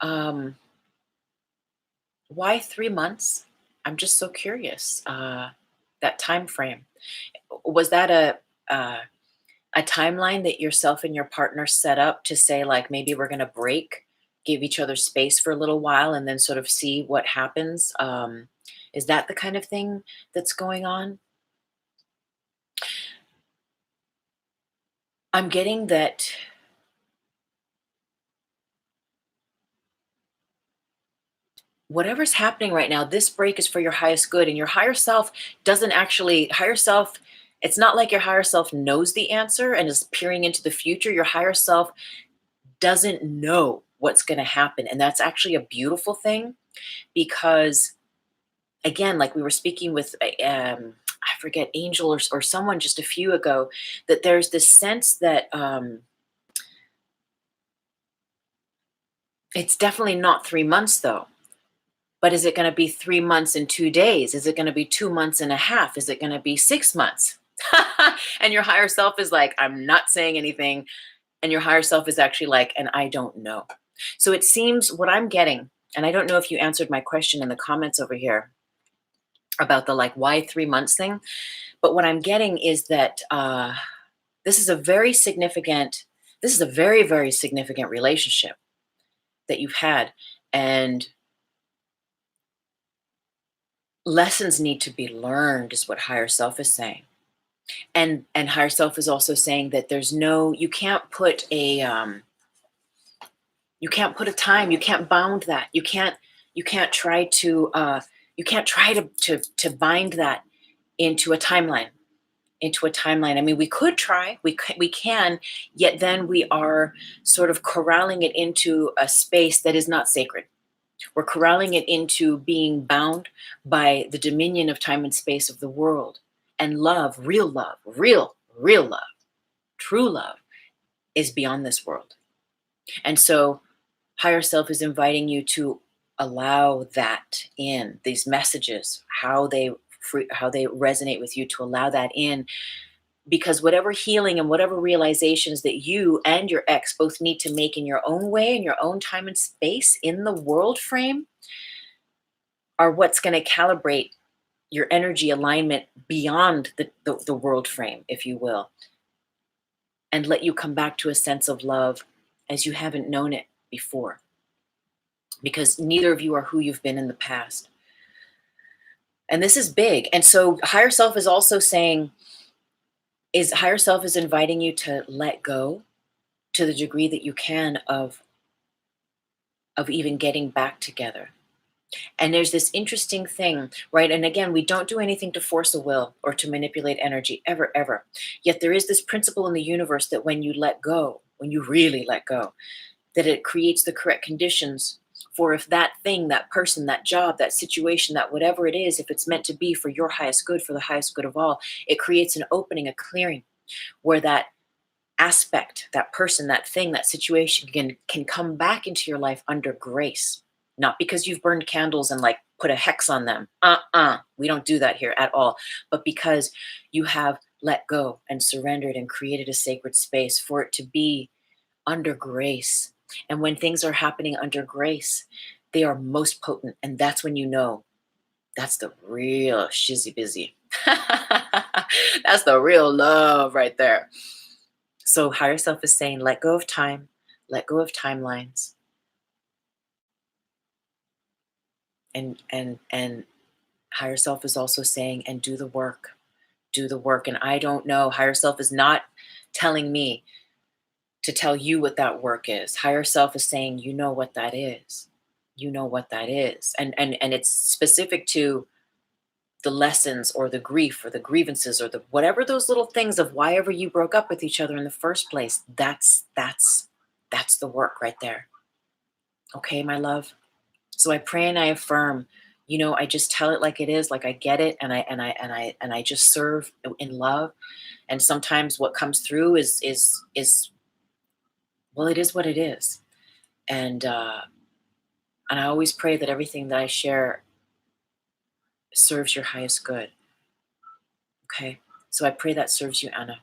um, why 3 months? I'm just so curious. That time frame, was that uh, a timeline that yourself and your partner set up to say, like, maybe we're going to break, give each other space for a little while, and then sort of see what happens? Is that the kind of thing that's going on? I'm getting that whatever's happening right now, this break is for your highest good. And your higher self doesn't actually, higher self, it's not like your higher self knows the answer and is peering into the future. Your higher self doesn't know what's going to happen. And that's actually a beautiful thing because, again, like we were speaking with, I forget, Angel or someone just a few ago, that there's this sense that it's definitely not 3 months though. But is it going to be 3 months and 2 days? Is it going to be 2 months and a half? Is it going to be 6 months? And your higher self is like, I'm not saying anything. And your higher self is actually like, and I don't know. So it seems what I'm getting, and I don't know if you answered my question in the comments over here about the like why 3 months thing, but what I'm getting is that this is a very significant, this is a very, very significant relationship that you've had. And lessons need to be learned is what higher self is saying. And higher self is also saying that there's no, you can't put a time, you can't bound that, you can't try to to bind that into a timeline, I mean, we could try, we can, yet then we are sort of corralling it into a space that is not sacred. We're corralling it into being bound by the dominion of time and space of the world. And love, real love, true love is beyond this world. And so higher self is inviting you to allow that in, these messages, how they resonate with you, to allow that in, because whatever healing and whatever realizations that you and your ex both need to make in your own way, in your own time and space, in the world frame, are what's going to calibrate your energy alignment beyond the world frame, if you will, and let you come back to a sense of love as you haven't known it before, because neither of you are who you've been in the past. And this is big. And so higher self is also saying, is higher self is inviting you to let go to the degree that you can of even getting back together. And there's this interesting thing, right? And again, we don't do anything to force a will or to manipulate energy, ever, ever. Yet there is this principle in the universe that when you let go, when you really let go, that it creates the correct conditions for, if that thing, that person, that job, that situation, that whatever it is, if it's meant to be for your highest good, for the highest good of all, it creates an opening, a clearing, where that aspect, that person, that thing, that situation can come back into your life under grace. Not because you've burned candles and like put a hex on them. We don't do that here at all. But because you have let go and surrendered and created a sacred space for it to be under grace. And when things are happening under grace, they are most potent. And that's when you know that's the real shizzy busy. That's the real love right there. So higher self is saying, let go of time, let go of timelines. And higher self is also saying, and do the work. Do the work. And I don't know, higher self is not telling me to tell you what that work is. Higher self is saying, you know what that is. You know what that is. And it's specific to the lessons or the grief or the grievances or the whatever those little things of why ever you broke up with each other in the first place. That's the work right there. Okay, my love. So I pray and I affirm, I just tell it like it is, like I get it, and I just serve in love. And sometimes what comes through is well, it is what it is. And I always pray that everything that I share serves your highest good. Okay. So I pray that serves you, Anna.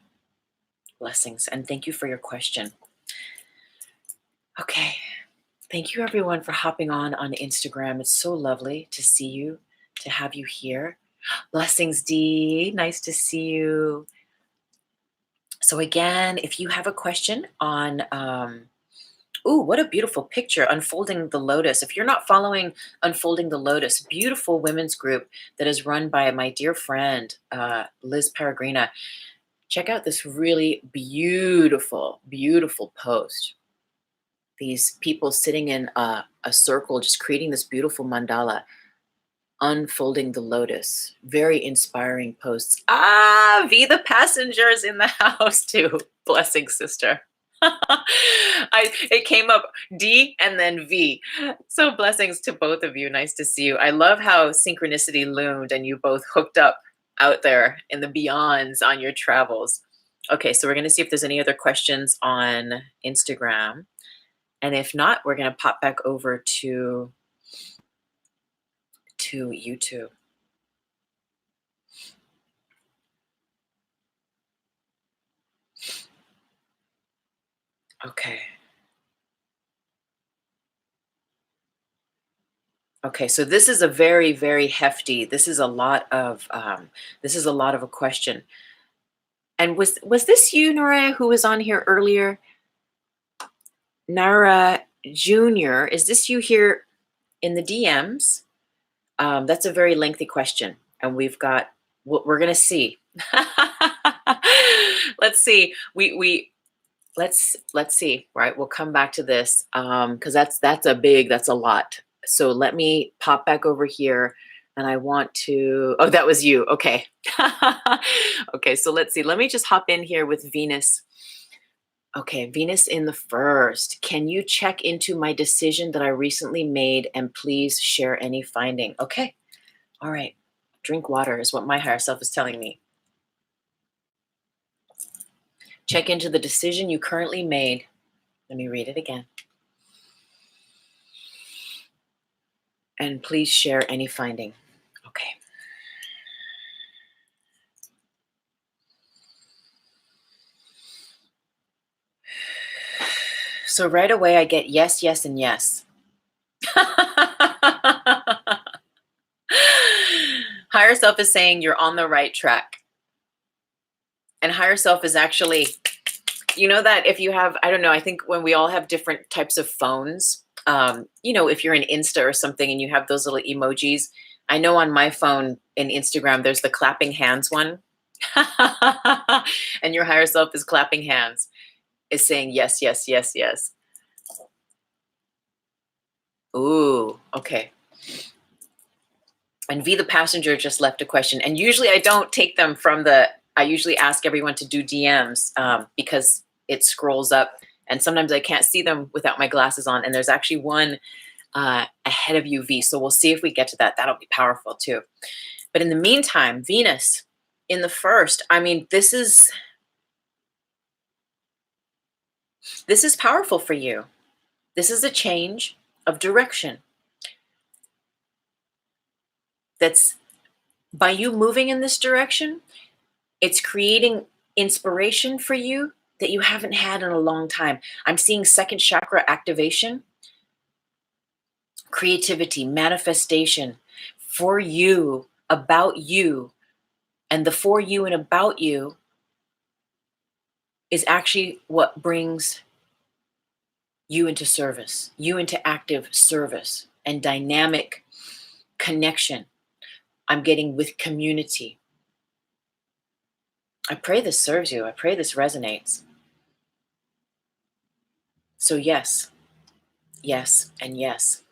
Blessings. And thank you for your question. Okay. Thank you, everyone, for hopping on Instagram. It's so lovely to see you, to have you here. Blessings, Dee. Nice to see you. So again, if you have a question on, ooh, what a beautiful picture, Unfolding the Lotus. If you're not following Unfolding the Lotus, beautiful women's group that is run by my dear friend, Liz Peregrina, check out this really beautiful, beautiful post. These people sitting in a circle, just creating this beautiful mandala, Unfolding the Lotus. Very inspiring posts. V, the passengers in the house too. Blessings, sister. It came up D and then V. So blessings to both of you. Nice to see you. I love how synchronicity loomed and you both hooked up out there in the beyonds on your travels. Okay, so we're going to see if there's any other questions on Instagram. And if not, we're going to pop back over to YouTube. Okay. Okay, so this is a very, very hefty. This is a lot of a question. And was this you, Nora, who was on here earlier? Nara Jr., is this you here in the DMs? That's a very lengthy question, and we're gonna see. Let's see. Let's see. Right, we'll come back to this because that's a lot. So let me pop back over here, and I want to. Oh, that was you. Okay. Okay. So let's see. Let me just hop in here with Venus. Okay, Venus in the first. Can you check into my decision that I recently made and please share any finding? Okay. All right. Drink water is what my higher self is telling me. Check into the decision you currently made. Let me read it again. And please share any finding. Okay. So right away I get yes, yes, and yes. Higher self is saying you're on the right track. And higher self is actually, that if you have, I don't know, I think when we all have different types of phones, if you're in Insta or something and you have those little emojis, I know on my phone in Instagram, there's the clapping hands one. And your higher self is clapping hands, is saying yes, yes, yes, yes. Ooh, okay. And V the passenger just left a question. And usually I don't take them I usually ask everyone to do DMs because it scrolls up. And sometimes I can't see them without my glasses on. And there's actually one ahead of you, V. So we'll see if we get to that. That'll be powerful too. But in the meantime, Venus in the first, I mean, this is powerful for you. This is a change of direction. That's by you moving in this direction, it's creating inspiration for you that you haven't had in a long time. I'm seeing second chakra activation, creativity, manifestation for you, about you. And the for you and about you is actually what brings you into service, you into active service and dynamic connection. I'm getting with community. I pray this serves you. I pray this resonates. So yes, yes, and yes.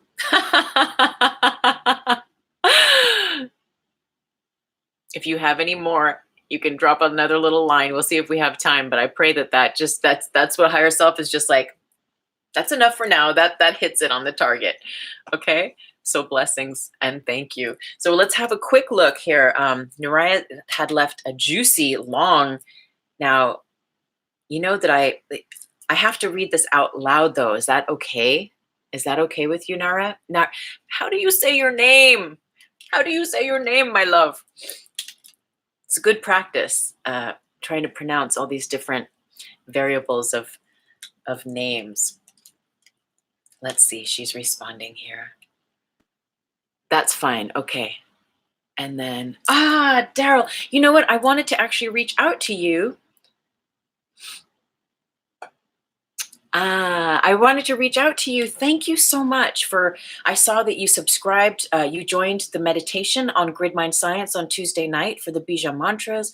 If you have any more, you can drop another little line. We'll see if we have time, but I pray that that's what higher self is just like, that's enough for now. That hits it on the target. Okay? So blessings and thank you. So let's have a quick look here. Naraya had left a juicy long. Now, you know that I have to read this out loud though. Is that okay? Is that okay with you, Nara? How do you say your name? How do you say your name, my love? It's a good practice, trying to pronounce all these different variables of names. Let's see, she's responding here. That's fine, okay. And then, Daryl, you know what? I wanted to actually reach out to you. I wanted to reach out to you. Thank you so much I saw that you subscribed, you joined the meditation on Grid Mind Science on Tuesday night for the Bija mantras.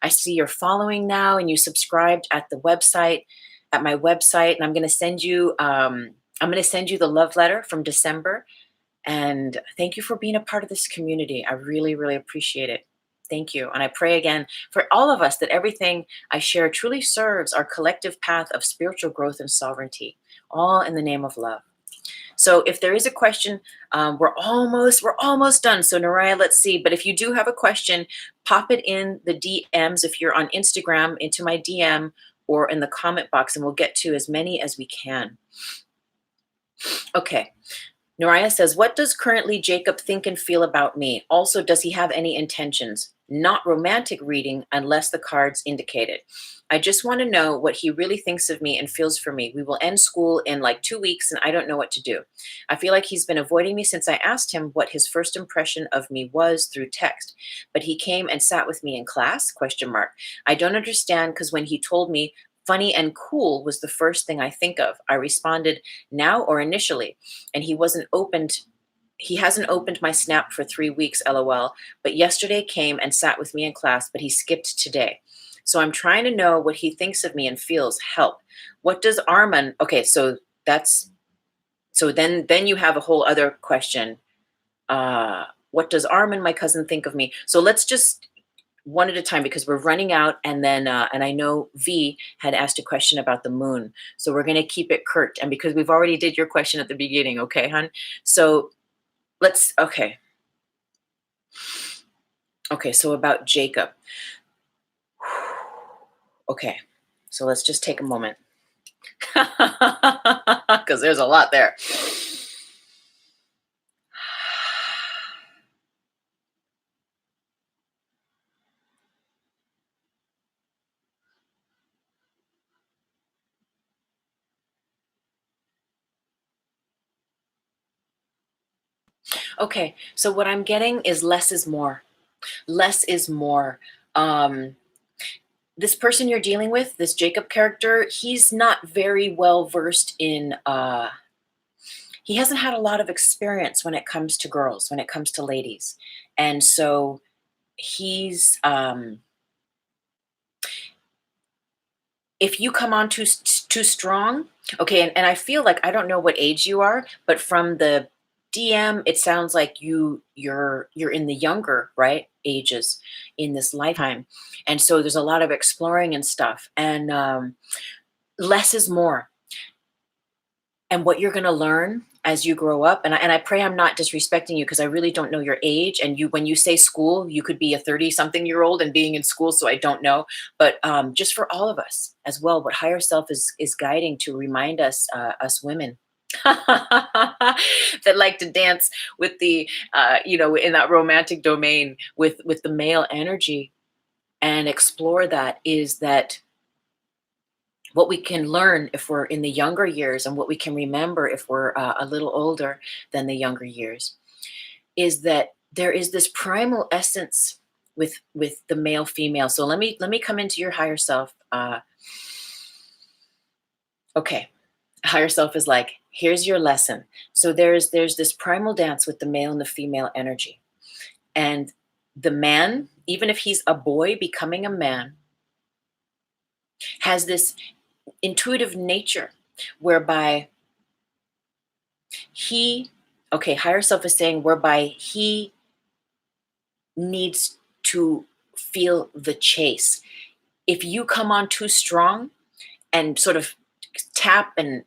I see you're following now and you subscribed at the website, at my website, and I'm going to send you, the love letter from December. And thank you for being a part of this community. I really, really appreciate it. Thank you. And I pray again for all of us that everything I share truly serves our collective path of spiritual growth and sovereignty, all in the name of love. So if there is a question, we're almost done. So Naraya, let's see. But if you do have a question, pop it in the DMs if you're on Instagram, into my DM or in the comment box, and we'll get to as many as we can. Okay. Naraya says, what does currently Jacob think and feel about me? Also, does he have any intentions? Not romantic reading unless the cards indicate it. I just want to know what he really thinks of me and feels for me. We will end school in like 2 weeks and I don't know what to do. I feel like he's been avoiding me since I asked him what his first impression of me was through text. But he came and sat with me in class? ? I don't understand because when he told me funny and cool was the first thing I think of, I responded now or initially. And he hasn't opened my Snap for 3 weeks, LOL. But yesterday came and sat with me in class, but he skipped today. So I'm trying to know what he thinks of me and feels. Help. What does Arman? Okay, so then you have a whole other question. What does Arman, my cousin, think of me? So let's just one at a time because we're running out, and then and I know V had asked a question about the moon, so we're going to keep it curt, and because we've already did your question at the beginning, okay, hon? So okay, so about Jacob. Okay, so let's just take a moment because there's a lot there. Okay, so what I'm getting is less is more. Less is more. This person you're dealing with, this Jacob character, he's not very well versed in, he hasn't had a lot of experience when it comes to girls, when it comes to ladies. And so he's, if you come on too strong, okay, and I feel like, I don't know what age you are, but from the DM, it sounds like you're in the younger, right, ages in this lifetime. And so there's a lot of exploring and stuff, and less is more. And what you're going to learn as you grow up, and I pray I'm not disrespecting you because I really don't know your age, and when you say school, you could be a 30-something-year-old and being in school, so I don't know. But just for all of us as well, what higher self is guiding to remind us, us women, that like to dance with the, in that romantic domain with the male energy and explore that, is that what we can learn if we're in the younger years, and what we can remember if we're a little older than the younger years, is that there is this primal essence with the male female. So let me come into your higher self. Okay, higher self is like, here's your lesson. So there's this primal dance with the male and the female energy, and the man, even if he's a boy becoming a man, has this intuitive nature whereby higher self is saying whereby he needs to feel the chase. If you come on too strong and sort of tap and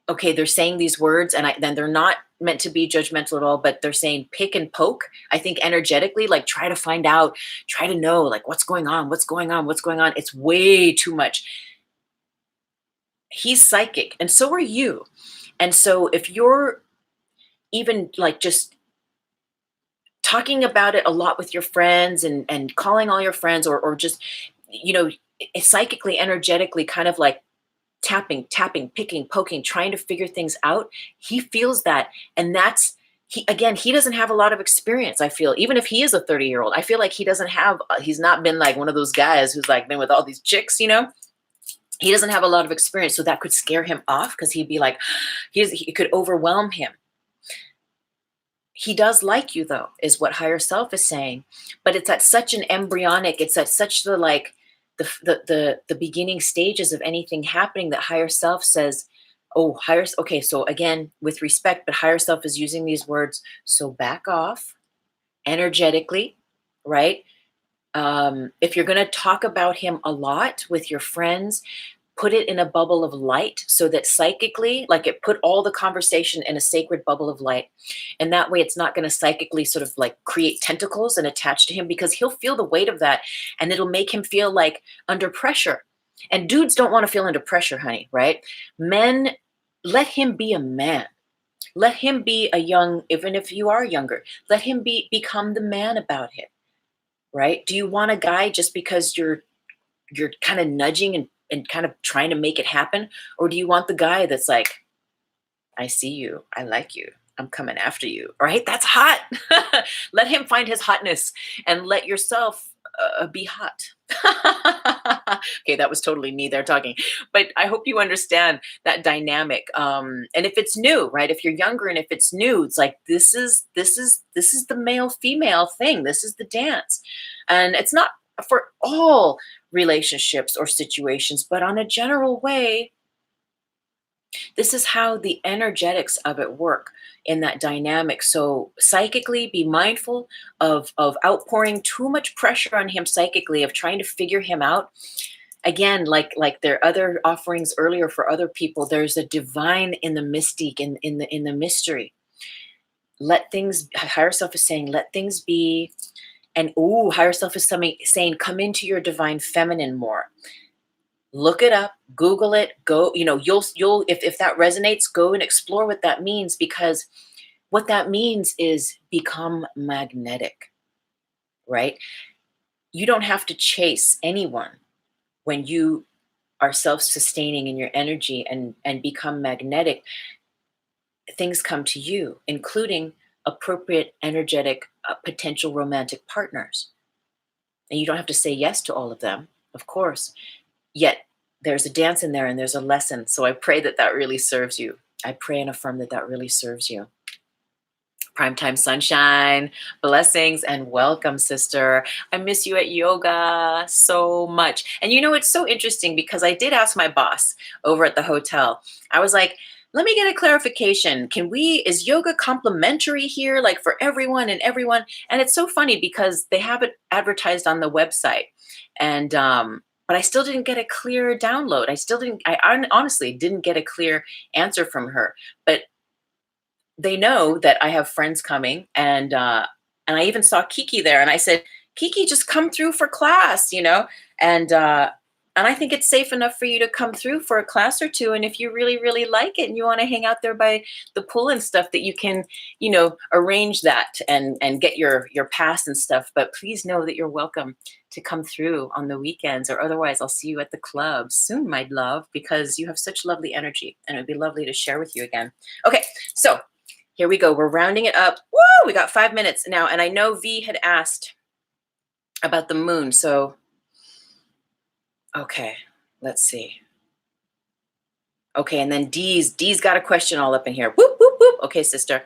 okay, they're saying these words and then they're not meant to be judgmental at all, but they're saying pick and poke. I think energetically, like try to find out, try to know like what's going on, what's going on, what's going on. It's way too much. He's psychic and so are you. And so if you're even like just talking about it a lot with your friends and calling all your friends or just, you know, psychically, energetically kind of like tapping, picking, poking, trying to figure things out. He feels that. And that's, he doesn't have a lot of experience. I feel, even if he is a 30-year-old, I feel like he doesn't have, he's not been like one of those guys who's like been with all these chicks, you know, he doesn't have a lot of experience. So that could scare him off because he'd be like, he could overwhelm him. He does like you though, is what higher self is saying, but it's at such an embryonic, it's at such the like the beginning stages of anything happening that higher self says, oh, okay, so again, with respect, but higher self is using these words. So back off energetically, right? If you're going to talk about him a lot with your friends, put it in a bubble of light so that psychically, like it put all the conversation in a sacred bubble of light. And that way it's not going to psychically sort of like create tentacles and attach to him because he'll feel the weight of that and it'll make him feel like under pressure. And dudes don't want to feel under pressure, honey, right? Men, let him be a man. Let him be a young, even if you are younger, let him become the man about it, right? Do you want a guy just because you're kind of nudging and kind of trying to make it happen? Or do you want the guy that's like, I see you, I like you, I'm coming after you, right? That's hot. Let him find his hotness and let yourself be hot. Okay, that was totally me there talking, but I hope you understand that dynamic. And if it's new, right? If you're younger and if it's new, it's like this is the male female thing. This is the dance, and it's not for all relationships or situations, but on a general way, this is how the energetics of it work in that dynamic. So psychically, be mindful of outpouring too much pressure on him psychically, of trying to figure him out. Again, like there are other offerings earlier for other people, there's a divine in the mystique, in the mystery. Let things, higher self is saying, let things be. And higher self is saying, come into your divine feminine more. Look it up, Google it, go, you'll if that resonates, go and explore what that means, because what that means is become magnetic, right? You don't have to chase anyone when you are self-sustaining in your energy and become magnetic. Things come to you, including appropriate energetic potential romantic partners. And you don't have to say yes to all of them, of course. Yet there's a dance in there and there's a lesson. So I pray that that really serves you. I pray and affirm that that really serves you. Primetime sunshine, blessings, and welcome, sister. I miss you at yoga so much. And it's so interesting because I did ask my boss over at the hotel. I was like, let me get a clarification. Is yoga complimentary here, like for everyone and everyone? And it's so funny because they have it advertised on the website. And, but I still didn't get a clear download. I honestly didn't get a clear answer from her, but they know that I have friends coming, and I even saw Kiki there, and I said, Kiki, just come through for class, and I think it's safe enough for you to come through for a class or two. And if you really, really like it and you want to hang out there by the pool and stuff, that you can, arrange that and get your pass and stuff. But please know that you're welcome to come through on the weekends, or otherwise I'll see you at the club soon, my love, because you have such lovely energy and it'd be lovely to share with you again. Okay, so here we go. We're rounding it up. Woo! We got 5 minutes now. And I know V had asked about the moon. So, okay, let's see. Okay, and then D's got a question all up in here. Whoop, whoop, whoop. Okay, sister.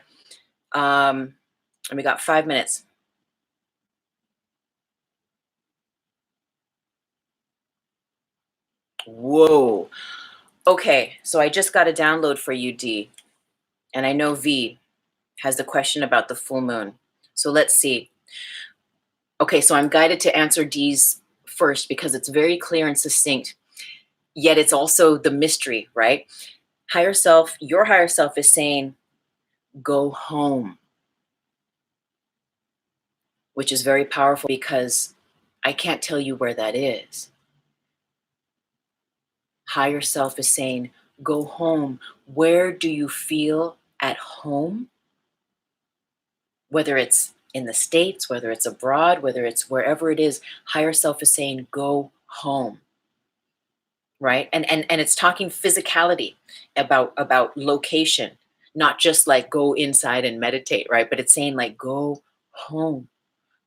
And we got 5 minutes. Whoa. Okay, so I just got a download for you, D. And I know V has the question about the full moon. So let's see. Okay, so I'm guided to answer D's first because it's very clear and succinct, yet it's also the mystery, right? Higher self, your higher self is saying, go home, which is very powerful because I can't tell you where that is. Higher self is saying, go home. Where do you feel at home? Whether it's in the States, whether it's abroad, whether it's wherever it is, higher self is saying, go home. Right? And it's talking physicality about location, not just like go inside and meditate, right? But it's saying like go home,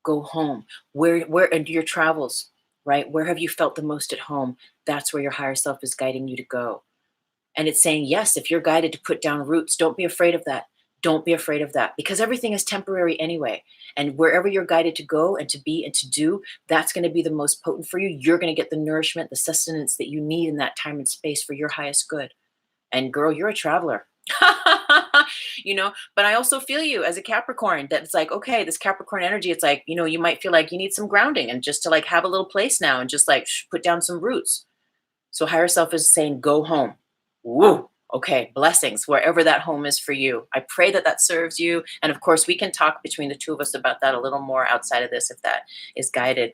go home. Where and your travels, right? Where have you felt the most at home? That's where your higher self is guiding you to go. And it's saying, yes, if you're guided to put down roots, don't be afraid of that. Don't be afraid of that because everything is temporary anyway. And wherever you're guided to go and to be and to do, that's going to be the most potent for you. You're going to get the nourishment, the sustenance that you need in that time and space for your highest good. And girl, you're a traveler. But I also feel you as a Capricorn that it's like, okay, this Capricorn energy, it's like, you might feel like you need some grounding and just to like have a little place now and just like put down some roots. So higher self is saying, go home. Woo. Okay, blessings, wherever that home is for you. I pray that that serves you. And of course, we can talk between the two of us about that a little more outside of this if that is guided.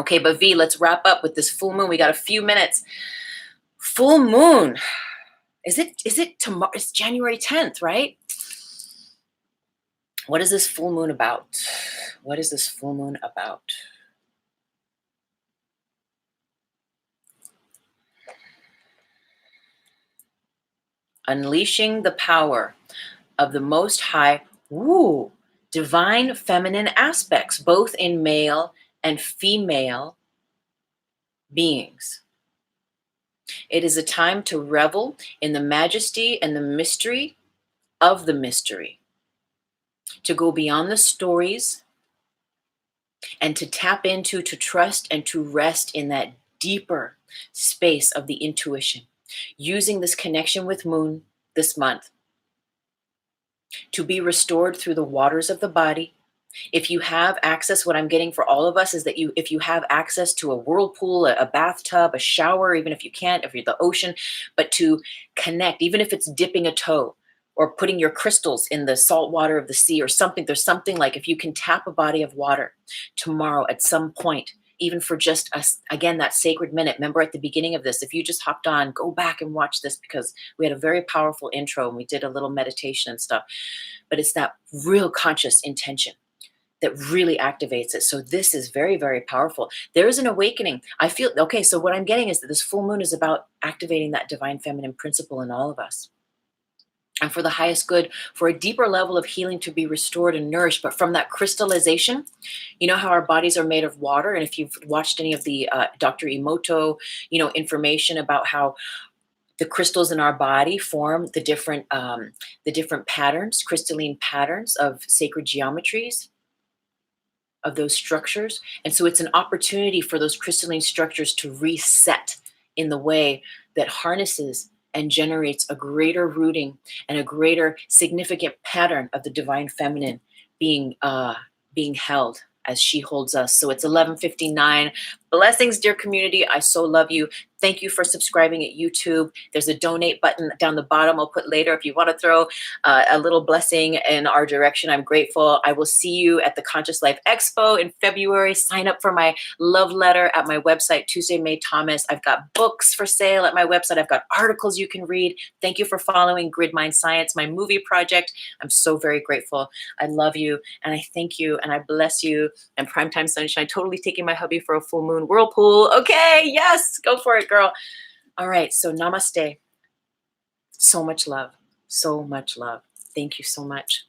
Okay, but V, let's wrap up with this full moon. We got a few minutes. Full moon. Is it tomorrow? It's January 10th, right? What is this full moon about? What is this full moon about? Unleashing the power of the Most High, divine feminine aspects, both in male and female beings. It is a time to revel in the majesty and the mystery of the mystery, to go beyond the stories and to tap into, to trust and to rest in that deeper space of the intuition, using this connection with Moon this month to be restored through the waters of the body. If you have access, what I'm getting for all of us is that if you have access to a whirlpool, a bathtub, a shower, even if you can't, if you're the ocean, but to connect, even if it's dipping a toe or putting your crystals in the salt water of the sea or something, there's something like if you can tap a body of water tomorrow at some point, even for just us, again, that sacred minute. Remember at the beginning of this, if you just hopped on, go back and watch this because we had a very powerful intro and we did a little meditation and stuff, but it's that real conscious intention that really activates it. So this is very, very powerful. There is an awakening. I feel, okay, so what I'm getting is that this full moon is about activating that divine feminine principle in all of us. And for the highest good, for a deeper level of healing to be restored and nourished. But from that crystallization, you know how our bodies are made of water. And if you've watched any of the Dr. Emoto, information about how the crystals in our body form the different patterns, crystalline patterns of sacred geometries, of those structures. And so it's an opportunity for those crystalline structures to reset in the way that harnesses and generates a greater rooting and a greater significant pattern of the divine feminine being held as she holds us. So it's 11:59. Blessings, dear community. I so love you. Thank you for subscribing at YouTube. There's a donate button down the bottom. I'll put later if you want to throw a little blessing in our direction. I'm grateful. I will see you at the Conscious Life Expo in February. Sign up for my love letter at my website, Tuesday May Thomas. I've got books for sale at my website. I've got articles you can read. Thank you for following Grid Mind Science, my movie project. I'm so very grateful. I love you and I thank you and I bless you. And Primetime Sunshine, totally taking my hubby for a full moon whirlpool. Okay, yes, go for it, girl. All right, so namaste. So much love. So much love. Thank you so much.